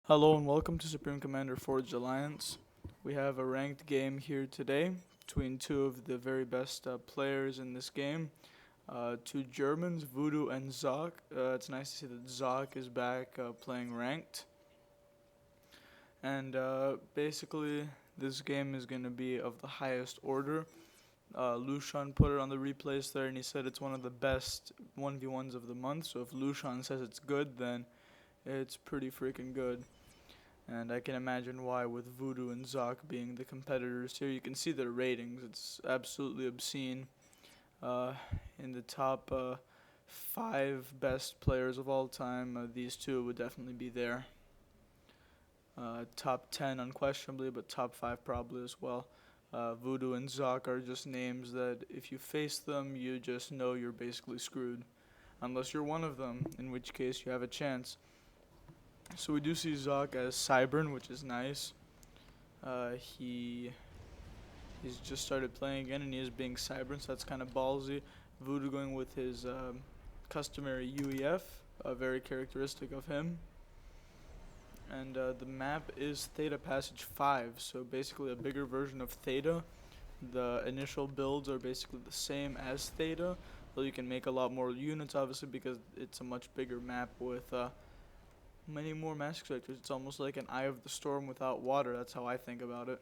Hello and welcome to Supreme Commander Forge Alliance. We have a ranked game here today between two of the very best players in this game. Two Germans, Voodoo and Zock. It's nice to see that Zock is back playing ranked. And basically, this game is going to be of the highest order. Lushan put it on the replays there and he said it's one of the best 1v1s of the month. So if Lushan says it's good, then it's pretty freaking good. And I can imagine why, with Voodoo and Zock being the competitors here. You can see their ratings. It's absolutely obscene. In the top 5 best players of all time, these two would definitely be there. Top 10 unquestionably, but top 5 probably as well. Voodoo and Zock are just names that if you face them, you just know you're basically screwed. Unless you're one of them, in which case you have a chance. So we do see Zock as Cybran, which is nice. He's just started playing again, and he is being Cybran, so that's kind of ballsy. Voodoo going with his customary UEF, very characteristic of him. And the map is Theta Passage 5, so basically a bigger version of Theta. The initial builds are basically the same as Theta, though you can make a lot more units, obviously, because it's a much bigger map with many more mask sectors. It's almost like an Eye of the Storm without water. That's how I think about it.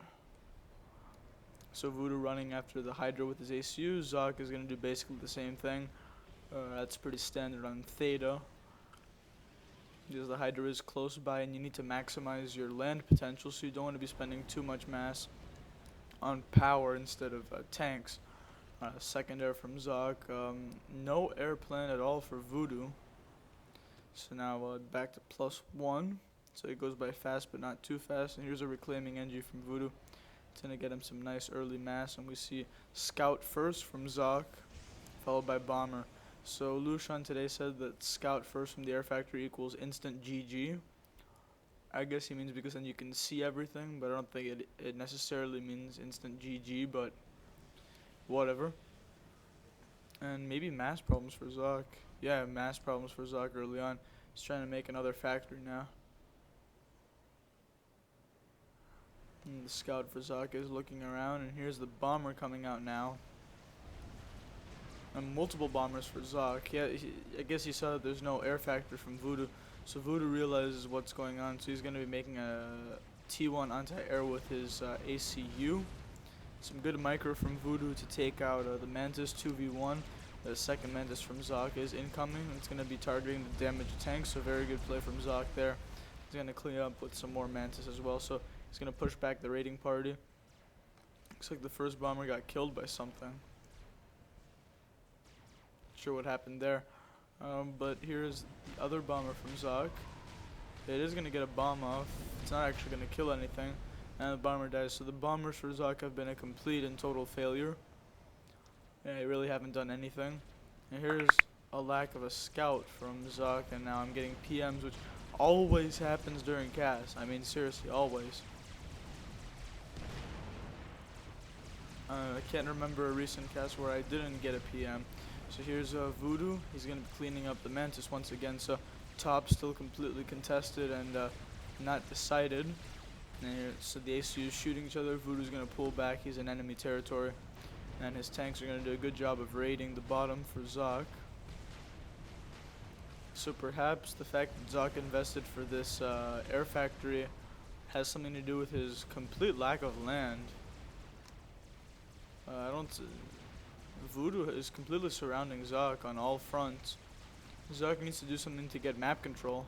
So Voodoo running after the Hydra with his ACU. Zock is going to do basically the same thing. That's pretty standard on Theta, because the Hydra is close by and you need to maximize your land potential, so you don't want to be spending too much mass on power instead of tanks. Second air from Zock. No air plan at all for Voodoo. So now back to +1. So it goes by fast but not too fast. And here's a reclaiming NG from Voodoo. It's going to get him some nice early mass. And we see Scout first from Zock, followed by Bomber. So Lushan today said that Scout first from the Air Factory equals instant GG. I guess he means because then you can see everything, but I don't think it necessarily means instant GG, but whatever. And maybe mass problems for Zock. Yeah, mass problems for Zock early on. He's trying to make another factory now. And the scout for Zock is looking around, and here's the bomber coming out now. And multiple bombers for Zock. Yeah, I guess he saw that there's no air factor from Voodoo, so Voodoo realizes what's going on, so he's going to be making a T1 anti-air with his ACU. Some good micro from Voodoo to take out the Mantis 2v1. The second Mantis from Zock is incoming. It's going to be targeting the damaged tank, so very good play from Zock there. He's going to clean up with some more Mantis as well, so he's going to push back the raiding party. Looks like the first bomber got killed by something. Not sure what happened there. But here's the other bomber from Zock. It is going to get a bomb off. It's not actually going to kill anything. And the bomber dies. So the bombers for Zock have been a complete and total failure. Yeah, they really haven't done anything. And here's a lack of a scout from Zock, and now I'm getting PMs, which always happens during cast. I mean, seriously, always. I can't remember a recent cast where I didn't get a PM. So here's Voodoo. He's going to be cleaning up the Mantis once again. So top still completely contested and not decided. And here, so the ACU is shooting each other. Voodoo's going to pull back. He's in enemy territory. And his tanks are going to do a good job of raiding the bottom for Zock. So perhaps the fact that Zock invested for this air factory has something to do with his complete lack of land. Voodoo is completely surrounding Zock on all fronts. Zock needs to do something to get map control.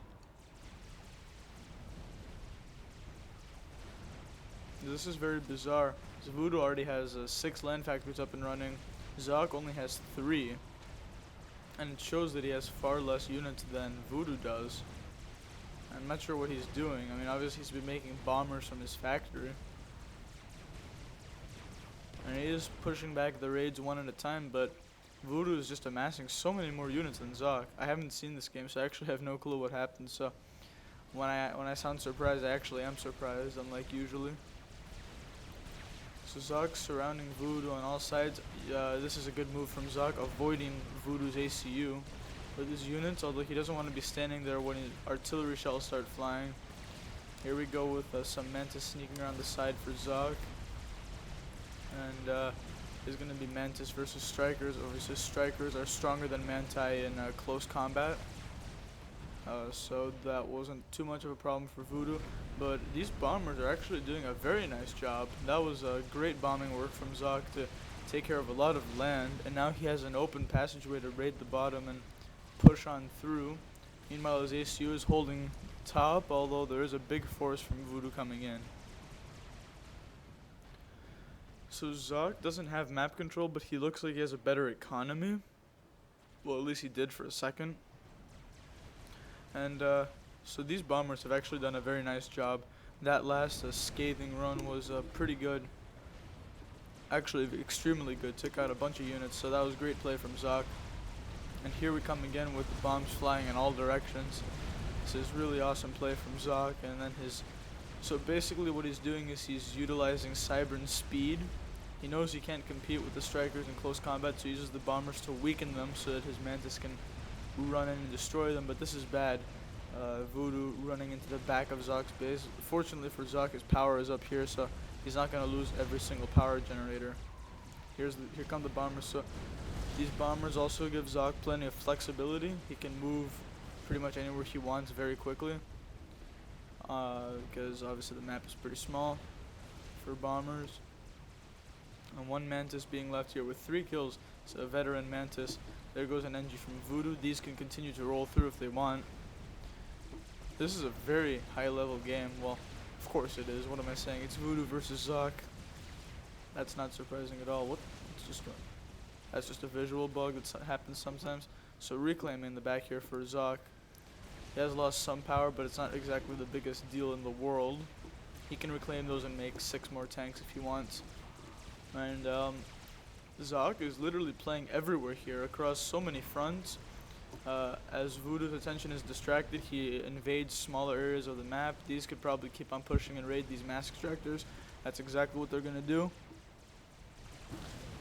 This is very bizarre. So Voodoo already has 6 land factories up and running. Zock only has 3. And it shows that he has far less units than Voodoo does. I'm not sure what he's doing. I mean, obviously he's been making bombers from his factory. And he is pushing back the raids one at a time, but Voodoo is just amassing so many more units than Zock. I haven't seen this game, so I actually have no clue what happened. So when I sound surprised, I actually am surprised, unlike usually. So Zock's surrounding Voodoo on all sides. This is a good move from Zock, avoiding Voodoo's ACU with his units, although he doesn't want to be standing there when artillery shells start flying. Here we go with some Mantis sneaking around the side for Zock. And there's going to be Mantis versus Strikers. Obviously, Strikers are stronger than Manti in close combat. So that wasn't too much of a problem for Voodoo. But these bombers are actually doing a very nice job. That was great bombing work from Zock to take care of a lot of land. And now he has an open passageway to raid the bottom and push on through. Meanwhile, his ACU is holding top, although there is a big force from Voodoo coming in. So Zock doesn't have map control, but he looks like he has a better economy. Well, at least he did for a second. And so these bombers have actually done a very nice job. That last scathing run was pretty good. Actually, extremely good. Took out a bunch of units, so that was great play from Zock. And here we come again with the bombs flying in all directions. This is really awesome play from Zock. And then so basically what he's doing is he's utilizing Cybran's speed. He knows he can't compete with the Strikers in close combat, so he uses the bombers to weaken them so that his Mantis can run in and destroy them. But this is bad. Voodoo running into the back of Zock's base. Fortunately for Zock, his power is up here, so he's not going to lose every single power generator. Here come the bombers. So these bombers also give Zock plenty of flexibility. He can move pretty much anywhere he wants very quickly. Because obviously the map is pretty small for bombers. And one Mantis being left here with 3 kills. It's a veteran Mantis. There goes an NG from Voodoo. These can continue to roll through if they want. This is a very high level game. Well, of course it is. What am I saying? It's Voodoo versus Zock. That's not surprising at all. That's just a visual bug that happens sometimes. So reclaim in the back here for Zock. He has lost some power, but it's not exactly the biggest deal in the world. He can reclaim those and make 6 more tanks if he wants. And Zock is literally playing everywhere here across so many fronts. As Voodoo's attention is distracted, he invades smaller areas of the map. These could probably keep on pushing and raid these mass extractors. That's exactly what they're going to do.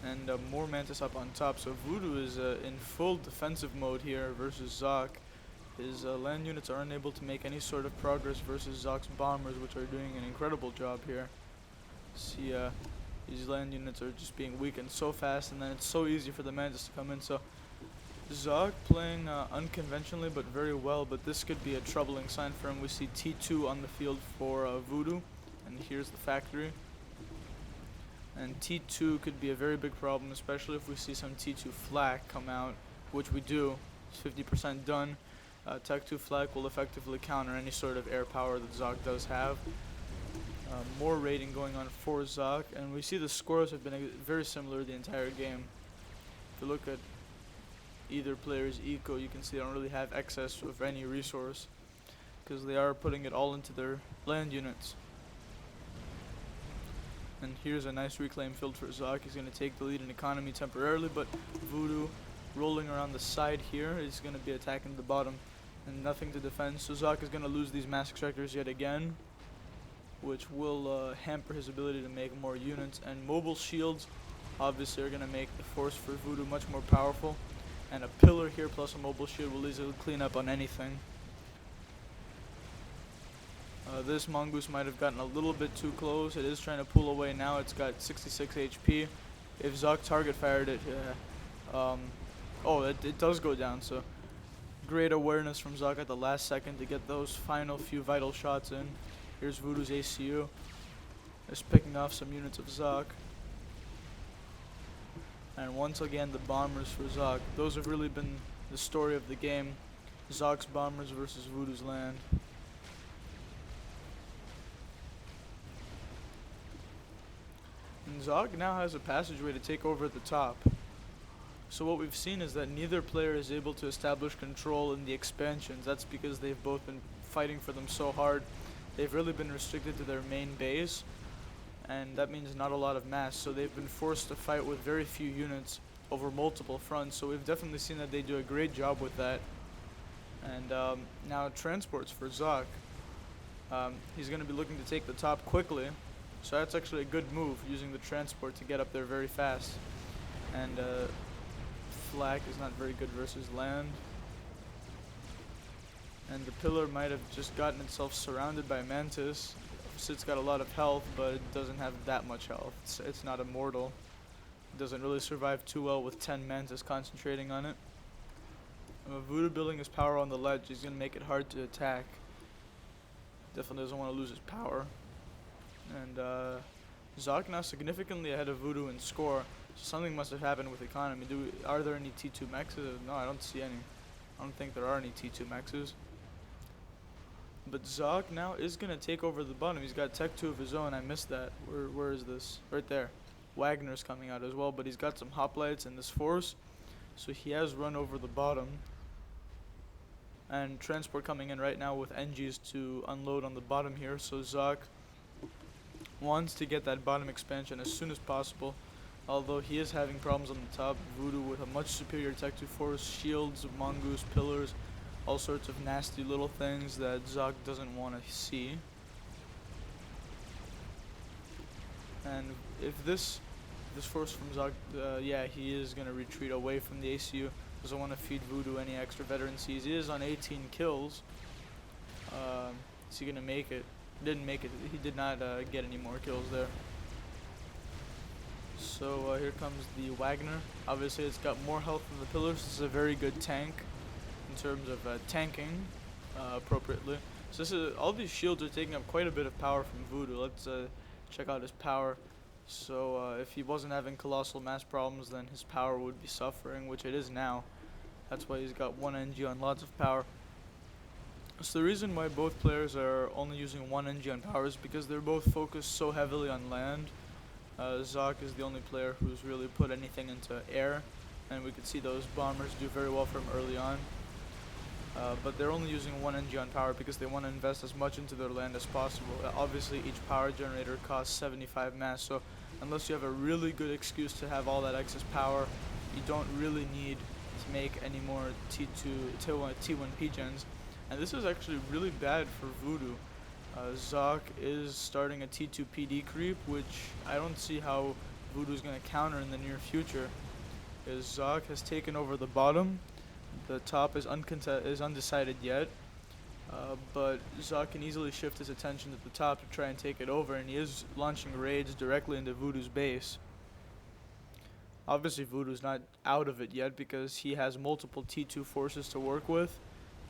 And more Mantis up on top. So Voodoo is in full defensive mode here versus Zock. His land units are unable to make any sort of progress versus Zock's bombers, which are doing an incredible job here. See, these land units are just being weakened so fast, and then it's so easy for the Mantis to come in. So Zock playing unconventionally but very well, but this could be a troubling sign for him. We see T2 on the field for Voodoo, and here's the factory. And T2 could be a very big problem, especially if we see some T2 flak come out, which we do. It's 50% done. Tech 2 flak will effectively counter any sort of air power that Zock does have. More raiding going on for Zock, and we see the scores have been very similar the entire game. If you look at either player's eco, you can see they don't really have excess of any resource because they are putting it all into their land units. And here's a nice reclaim field for Zock. He's going to take the lead in economy temporarily, but Voodoo rolling around the side here is going to be attacking the bottom and nothing to defend. So Zock is going to lose these mass extractors yet again, which will hamper his ability to make more units. And mobile shields obviously are going to make the force for Voodoo much more powerful. And a pillar here plus a mobile shield will easily clean up on anything. This mongoose might have gotten a little bit too close. It is trying to pull away now. It's got 66 HP. If Zock target fired it, it does go down. So great awareness from Zock at the last second to get those final few vital shots in. Here's Voodoo's ACU. Just picking off some units of Zock. And once again, the bombers for Zock. Those have really been the story of the game. Zock's bombers versus Voodoo's land. And Zock now has a passageway to take over at the top. So what we've seen is that neither player is able to establish control in the expansions. That's because they've both been fighting for them so hard. They've really been restricted to their main base, and that means not a lot of mass. So they've been forced to fight with very few units over multiple fronts. So we've definitely seen that they do a great job with that. And now transports for Zock. He's going to be looking to take the top quickly. So that's actually a good move, using the transport to get up there very fast. And flak is not very good versus land. And the pillar might have just gotten itself surrounded by Mantis. It's got a lot of health, but it doesn't have that much health. It's not immortal. It doesn't really survive too well with 10 Mantis concentrating on it. Voodoo building his power on the ledge. He's going to make it hard to attack. Definitely doesn't want to lose his power. And Zock now significantly ahead of Voodoo in score. So something must have happened with economy. Are there any T2 mexes? No, I don't see any. I don't think there are any T2 mexes. But Zock now is going to take over the bottom. He's got Tech 2 of his own. I missed that. Where is this? Right there. Wagner's coming out as well, but he's got some hoplites and this force. So he has run over the bottom. And transport coming in right now with NGs to unload on the bottom here. So Zock wants to get that bottom expansion as soon as possible. Although he is having problems on the top. Voodoo with a much superior Tech 2 force, shields, mongoose, pillars, all sorts of nasty little things that Zock doesn't want to see. And if this force from Zock, yeah, he is going to retreat away from the ACU. Doesn't want to feed Voodoo any extra veteran Cs. He is on 18 kills. Is he going to make it? Didn't make it. He did not get any more kills there. So here comes the Wagner. Obviously it's got more health than the pillars. This is a very good tank in terms of tanking appropriately. So this is, all these shields are taking up quite a bit of power from Voodoo. Let's check out his power. So if he wasn't having colossal mass problems, then his power would be suffering, which it is now. That's why he's got 1 NG on lots of power. So the reason why both players are only using 1 NG on power is because they're both focused so heavily on land. Zock is the only player who's really put anything into air, and we could see those bombers do very well from early on. But they're only using 1 NG on power because they want to invest as much into their land as possible. Obviously each power generator costs 75 mass, so unless you have a really good excuse to have all that excess power, you don't really need to make any more T1 P-gens. And this is actually really bad for Voodoo. Zock is starting a T2 PD creep, which I don't see how Voodoo's going to counter in the near future. Because Zock has taken over the bottom. The top is undecided yet. But Zock can easily shift his attention to the top to try and take it over, and he is launching raids directly into Voodoo's base. Obviously Voodoo's not out of it yet because he has multiple T2 forces to work with.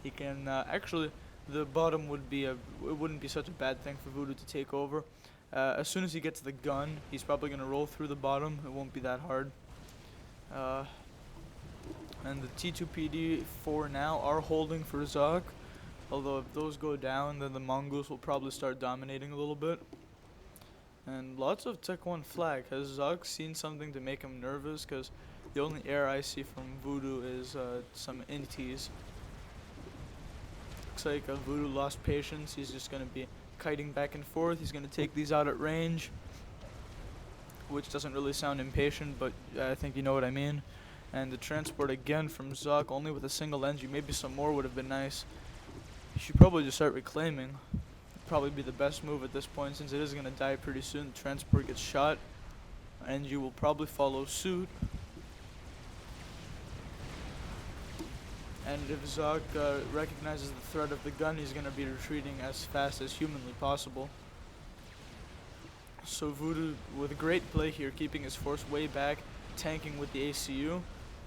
He can actually, the bottom would be it wouldn't be such a bad thing for Voodoo to take over. As soon as he gets the gun, he's probably going to roll through the bottom. It won't be that hard. And the T2 PD for now are holding for Zock. Although if those go down, then the Mongoose will probably start dominating a little bit. And lots of Tech 1 flag. Has Zock seen something to make him nervous? Because the only air I see from Voodoo is some inties. Looks like Voodoo lost patience. He's just going to be kiting back and forth. He's going to take these out at range. Which doesn't really sound impatient, but I think you know what I mean. And the transport again from Zock, only with a single NG. Maybe some more would have been nice. You should probably just start reclaiming. Probably be the best move at this point since it is going to die pretty soon. The transport gets shot. NG will probably follow suit. And if Zock recognizes the threat of the gun, he's going to be retreating as fast as humanly possible. So Voodoo, with great play here, keeping his force way back, tanking with the ACU.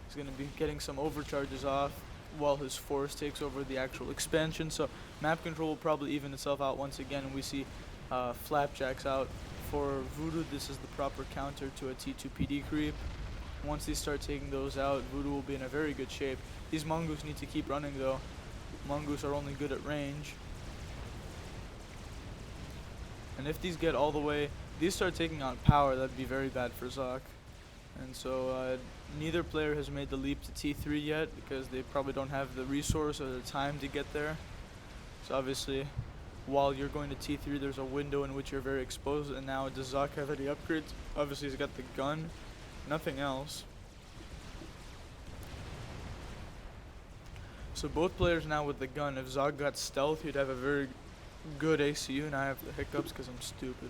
He's going to be getting some overcharges off while his force takes over the actual expansion. So map control will probably even itself out once again, and we see flapjacks out. For Voodoo, this is the proper counter to a T2 PD creep. Once they start taking those out, Voodoo will be in a very good shape. These Mongoose need to keep running though. Mongoose are only good at range. And if these get all the way, these start taking out power, that'd be very bad for Zock. And so neither player has made the leap to T3 yet because they probably don't have the resource or the time to get there. So obviously, while you're going to T3, there's a window in which you're very exposed. And now does Zock have any upgrades? Obviously he's got the gun, nothing else. So both players now with the gun. If Zock got stealth, he'd have a very good ACU, and I have the hiccups because I'm stupid.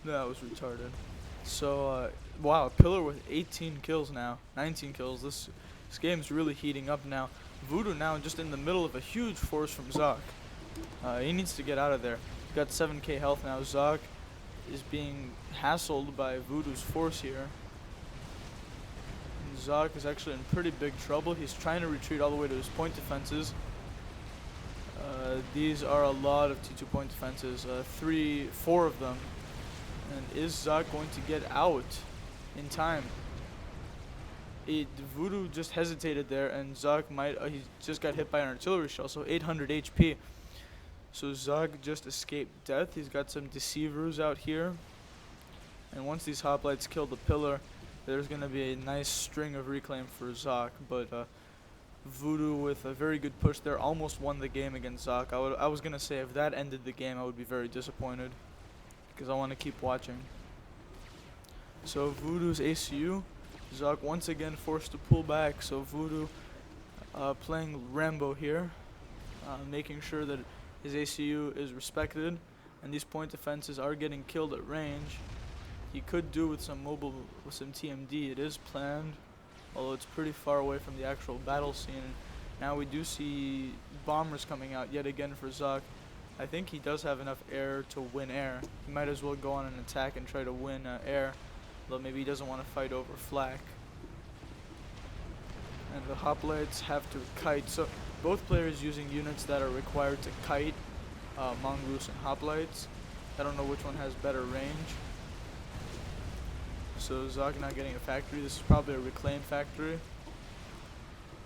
That was retarded. So, wow, Pillar with 18 kills now, 19 kills. This game's really heating up now. Voodoo now just in the middle of a huge force from Zock. He needs to get out of there. He's got 7k health now. Zock is being hassled by Voodoo's force here. And Zock is actually in pretty big trouble. He's trying to retreat all the way to his point defenses. These are a lot of T2 point defenses, 4 of them. And is Zock going to get out in time? Voodoo just hesitated there, and Zock might, he just got hit by an artillery shell, so 800 HP. So Zock just escaped death. He's got some deceivers out here. And once these hoplites kill the pillar, there's going to be a nice string of reclaim for Zock. But Voodoo with a very good push there almost won the game against Zock. I was going to say if that ended the game, I would be very disappointed, because I want to keep watching. So Voodoo's ACU, Zock once again forced to pull back. So Voodoo playing Rambo here, making sure that his ACU is respected, and these point defenses are getting killed at range. He could do with some TMD. It is planned, although it's pretty far away from the actual battle scene. Now we do see bombers coming out yet again for Zock. I think he does have enough air to win air. He might as well go on an attack and try to win air, though maybe he doesn't want to fight over flak. And the hoplites have to kite. So both players using units that are required to kite, mongoose and hoplites. I don't know which one has better range. So Zock now getting a factory. This is probably a reclaim factory.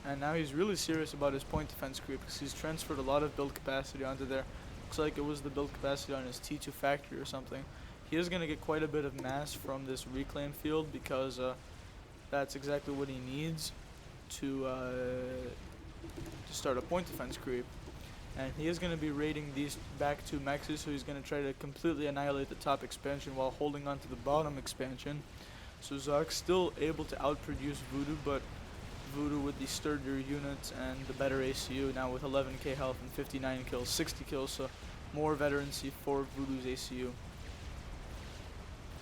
And now he's really serious about his point defense creep, because he's transferred a lot of build capacity onto there. Looks like it was the build capacity on his T2 factory or something. He is going to get quite a bit of mass from this reclaim field, because that's exactly what he needs to start a point defense creep. And he is going to be raiding these back 2 mexes, so he's going to try to completely annihilate the top expansion while holding on to the bottom expansion. So Zock's still able to outproduce Voodoo, but Voodoo with the sturdier units and the better ACU, now with 11k health and 59 kills, 60 kills, so more veterancy for Voodoo's ACU.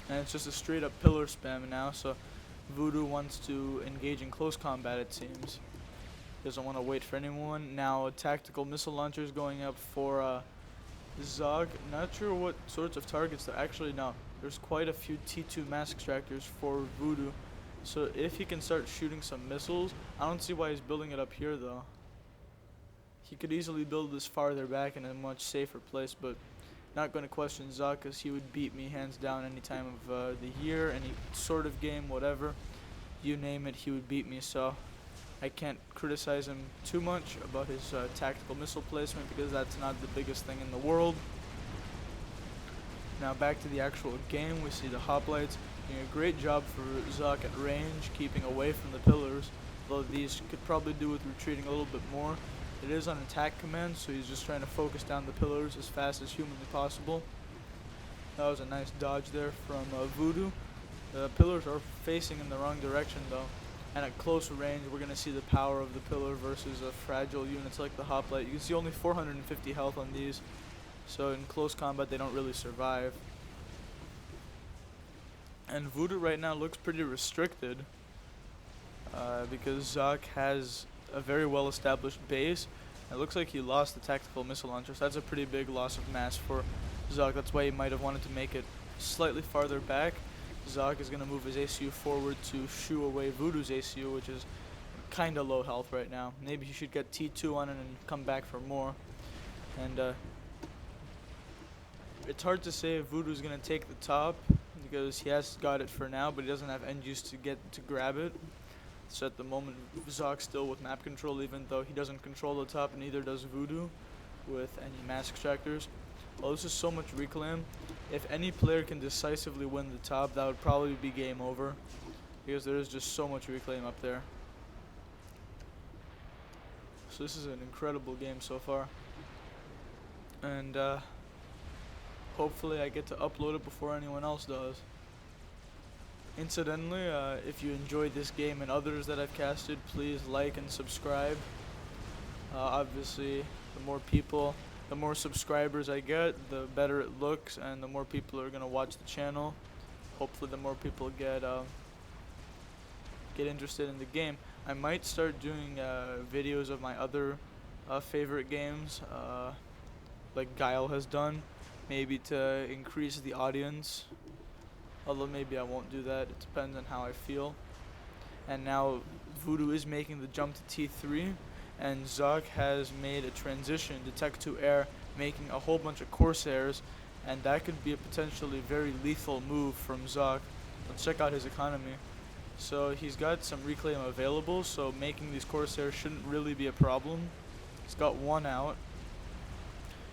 And it's just a straight up pillar spam now, so Voodoo wants to engage in close combat, it seems. Doesn't want to wait for anyone. Now tactical missile launchers going up for Zock. Not sure what sorts of targets they're actually. No, there's quite a few T2 mass extractors for Voodoo. So if he can start shooting some missiles, I don't see why he's building it up here though. He could easily build this farther back in a much safer place, but not going to question Zock, because he would beat me hands down any time of the year, any sort of game, whatever. You name it, he would beat me, so I can't criticize him too much about his tactical missile placement, because that's not the biggest thing in the world. Now back to the actual game, we see the hoplites doing a great job for Zock at range, keeping away from the pillars, though these could probably do with retreating a little bit more. It is on attack command, so he's just trying to focus down the pillars as fast as humanly possible. That was a nice dodge there from Voodoo. The pillars are facing in the wrong direction though, and at close range we're going to see the power of the pillar versus fragile units like the hoplite. You can see only 450 health on these, so in close combat they don't really survive. And Voodoo right now looks pretty restricted, because Zock has a very well established base. It looks like he lost the tactical missile launcher, so that's a pretty big loss of mass for Zock. That's why he might have wanted to make it slightly farther back. Zock is going to move his ACU forward to shoo away Voodoo's ACU, which is kind of low health right now. Maybe he should get T2 on it and come back for more. And it's hard to say if Voodoo's going to take the top, because he has got it for now, but he doesn't have end use to get to grab it. So at the moment, Zock's still with map control, even though he doesn't control the top, and neither does Voodoo with any mass extractors. Well, this is so much reclaim. If any player can decisively win the top, that would probably be game over, because there is just so much reclaim up there. So this is an incredible game so far. And hopefully I get to upload it before anyone else does. Incidentally, if you enjoyed this game and others that I've casted, please like and subscribe. Obviously, the more subscribers I get, the better it looks, and the more people are gonna watch the channel. Hopefully, the more people get interested in the game. I might start doing videos of my other favorite games, like Guile has done, maybe to increase the audience. Although maybe I won't do that. It depends on how I feel. And now Voodoo is making the jump to T3, and Zock has made a transition to Tech 2 Air, making a whole bunch of Corsairs, and that could be a potentially very lethal move from Zock. Let's check out his economy. So he's got some reclaim available, so making these Corsairs shouldn't really be a problem. He's got one out.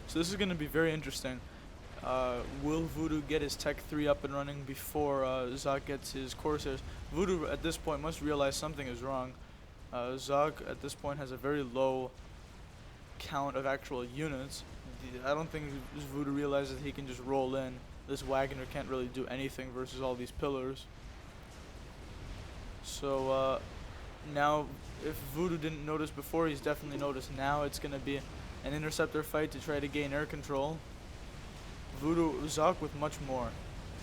So this is going to be very interesting. Will Voodoo get his Tech 3 up and running before Zock gets his Corsairs? Voodoo at this point must realize something is wrong. Zock at this point has a very low count of actual units. I don't think Voodoo realizes he can just roll in. This Wagoner can't really do anything versus all these pillars. So now, if Voodoo didn't notice before, he's definitely noticed now. It's going to be an interceptor fight to try to gain air control. Zock with much more.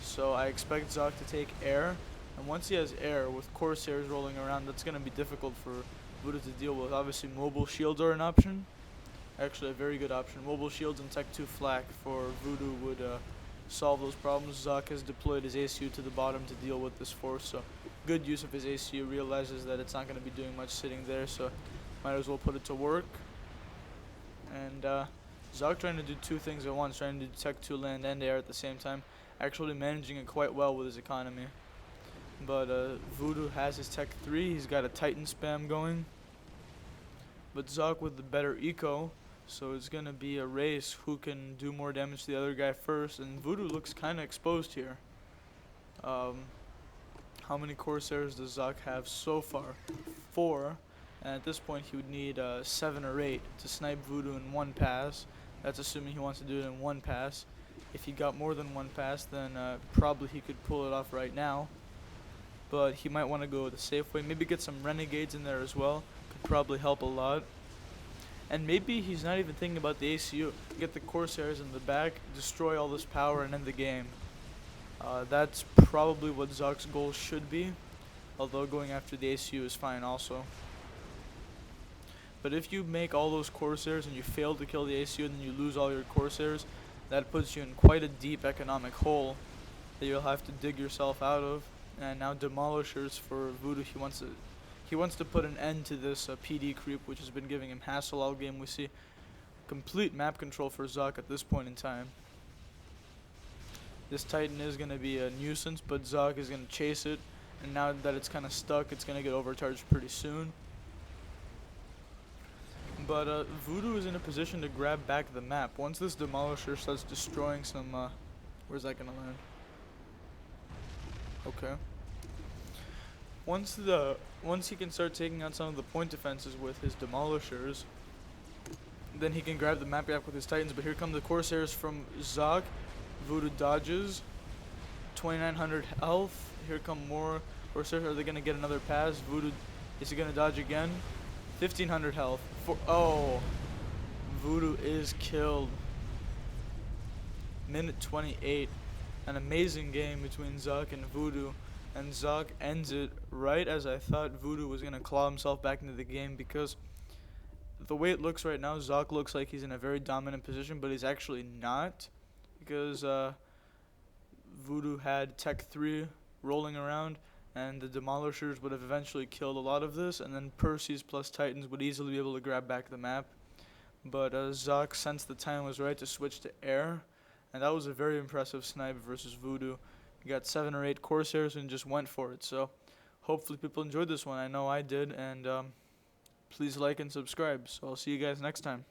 So I expect Zock to take air. And once he has air with Corsairs rolling around, that's going to be difficult for Voodoo to deal with. Obviously, mobile shields are an option. Actually, a very good option. Mobile shields and Tech 2 flak for Voodoo would solve those problems. Zock has deployed his ACU to the bottom to deal with this force. So good use of his ACU. Realizes that it's not going to be doing much sitting there. So might as well put it to work. And Zock trying to do two things at once. Trying to do Tech 2 land and air at the same time. Actually managing it quite well with his economy. But Voodoo has his Tech 3. He's got a Titan spam going. But Zock with the better eco. So it's going to be a race who can do more damage to the other guy first. And Voodoo looks kind of exposed here. How many Corsairs does Zock have so far? 4. And at this point he would need 7 or 8 to snipe Voodoo in one pass. That's assuming he wants to do it in one pass. If he got more than one pass, then probably he could pull it off right now. But he might want to go the safe way. Maybe get some Renegades in there as well. Could probably help a lot. And maybe he's not even thinking about the ACU. Get the Corsairs in the back, destroy all this power, and end the game. That's probably what Zock's goal should be. Although going after the ACU is fine also. But if you make all those Corsairs and you fail to kill the ACU and then you lose all your Corsairs, that puts you in quite a deep economic hole that you'll have to dig yourself out of. And now Demolishers for Voodoo. He wants to put an end to this PD creep, which has been giving him hassle all game. We see complete map control for Zock at this point in time. This Titan is going to be a nuisance, but Zock is going to chase it. And now that it's kind of stuck, it's going to get overcharged pretty soon. But Voodoo is in a position to grab back the map. Once this Demolisher starts destroying some... where's that going to land? Okay. Once he can start taking out some of the point defenses with his Demolishers, then he can grab the map back with his Titans. But here come the Corsairs from Zock. Voodoo dodges. 2,900 health. Here come more Corsairs. Are they going to get another pass? Voodoo, is he going to dodge again? 1,500 health. Oh, Voodoo is killed. Minute 28. An amazing game between Zock and Voodoo. And Zock ends it right as I thought Voodoo was going to claw himself back into the game, because the way it looks right now, Zock looks like he's in a very dominant position, but he's actually not, because Voodoo had Tech 3 rolling around, and the Demolishers would have eventually killed a lot of this, and then Perseus plus Titans would easily be able to grab back the map. But Zock sensed the time was right to switch to air, and that was a very impressive snipe versus Voodoo. He got 7 or 8 Corsairs and just went for it. So hopefully people enjoyed this one. I know I did, and please like and subscribe. So I'll see you guys next time.